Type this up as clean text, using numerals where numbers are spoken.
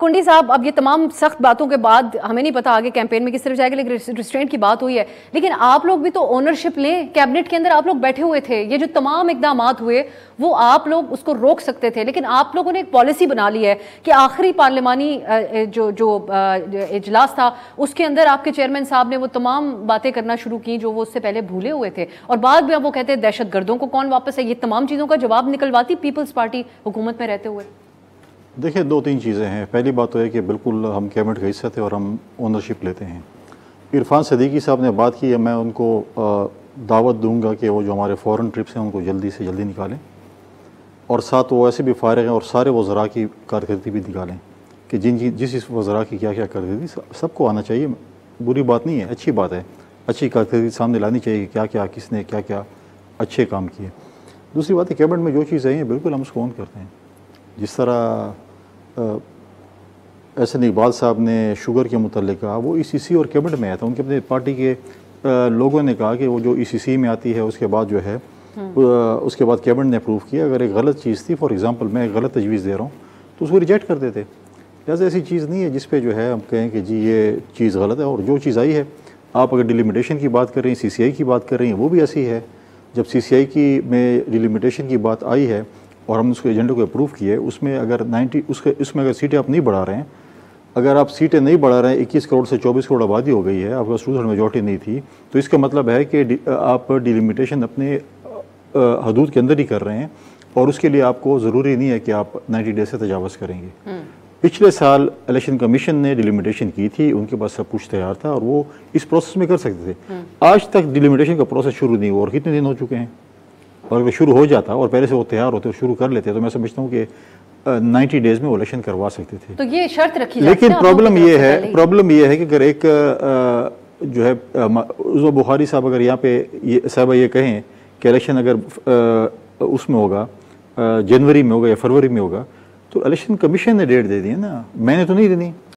कुंडी साहब, अब ये तमाम सख्त बातों के बाद हमें नहीं पता आगे कैंपेन में किस तरफ जाएगा, लेकिन रिस्ट्रेंट की बात हुई है। लेकिन आप लोग भी तो ओनरशिप लें, कैबिनेट के अंदर आप लोग बैठे हुए थे, ये जो तमाम इकदाम हुए वो आप लोग उसको रोक सकते थे, लेकिन आप लोगों ने एक पॉलिसी बना ली है कि आखिरी पार्लिमानी जो इजलास था उसके अंदर आपके चेयरमैन साहब ने वो तमाम बातें करना शुरू की जो वो उससे पहले भूले हुए थे, और बाद में अब वो कहते हैं दहशत गर्दों को कौन वापस है। ये तमाम चीज़ों का जवाब निकलवाती पीपल्स पार्टी हुकूमत में रहते हुए। देखिए, दो तीन चीज़ें हैं। पहली बात तो है कि बिल्कुल हम कैबिनेट का हिस्सा थे और हम ओनरशिप लेते हैं। इरफान सदीकी साहब ने बात की है, मैं उनको दावत दूंगा कि वो जो हमारे फ़ॉरेन ट्रिप्स हैं उनको जल्दी से जल्दी निकालें, और साथ वो ऐसे भी फारिग हैं और सारे वज़रा की कारकर्दगी भी निकालें कि जिस वज़रा की क्या क्या कारकर्दगी सबको आना चाहिए। बुरी बात नहीं है, अच्छी बात है, अच्छी कारकर्दगी सामने लानी चाहिए कि क्या क्या किसने क्या क्या अच्छे काम किए। दूसरी बात है, कैबिनेट में जो चीज़ आई हैं बिल्कुल हम उसको ऑन करते हैं। जिस तरह एहसन इकबाल साहब ने शुगर के मुतल्लिक़ कहा, वो ईसीसी और कैबिनेट में आया था। उनके अपने पार्टी के लोगों ने कहा कि वो जो ईसीसी में आती है उसके बाद जो है उसके बाद कैबिनेट ने अप्रूव किया। अगर एक गलत चीज़ थी, फॉर एग्ज़ाम्पल मैं एक गलत तजवीज़ दे रहा हूँ तो उसको रिजेक्ट कर देते। लिहाजा ऐसी चीज़ नहीं है जिस पे जो है हम कहें कि जी ये चीज़ गलत है। और जो चीज़ आई है, आप अगर डिलिमिटेशन की बात कर रही हैं, CCI की बात कर रही हैं, वो भी ऐसी है। जब CCI की में डिलिमिटेशन की बात आई है और हमने उसके एजेंडे को अप्रूव किया है, उसमें अगर उसमें अगर सीटें आप नहीं बढ़ा रहे हैं, अगर आप सीटें नहीं बढ़ा रहे हैं, 21 करोड़ से 24 करोड़ आबादी हो गई है, आपके पास 2/3 मेजॉरिटी नहीं थी, तो इसका मतलब है कि आप डिलिमिटेशन अपने हदूद के अंदर ही कर रहे हैं, और उसके लिए आपको ज़रूरी नहीं है कि आप 90 डेज से तजावज़ करेंगे। पिछले साल इलेक्शन कमीशन ने डिलिमिटेशन की थी, उनके पास सब कुछ तैयार था और वो इस प्रोसेस में कर सकते थे। आज तक डिलिमिटेशन का प्रोसेस शुरू नहीं हुआ और कितने दिन हो चुके हैं। और अगर शुरू हो जाता और पहले से वो तैयार होते और शुरू कर लेते तो मैं समझता हूँ कि 90 डेज में वो इलेक्शन करवा सकते थे। तो ये शर्त रखी जाती है। लेकिन प्रॉब्लम ये है कि अगर एक जो है उज़मा बुखारी साहब अगर यहाँ पे ये कहें कि इलेक्शन अगर उसमें होगा, जनवरी में होगा या फरवरी में होगा, तो इलेक्शन कमीशन ने डेट दे दी है ना, मैंने तो नहीं देनी।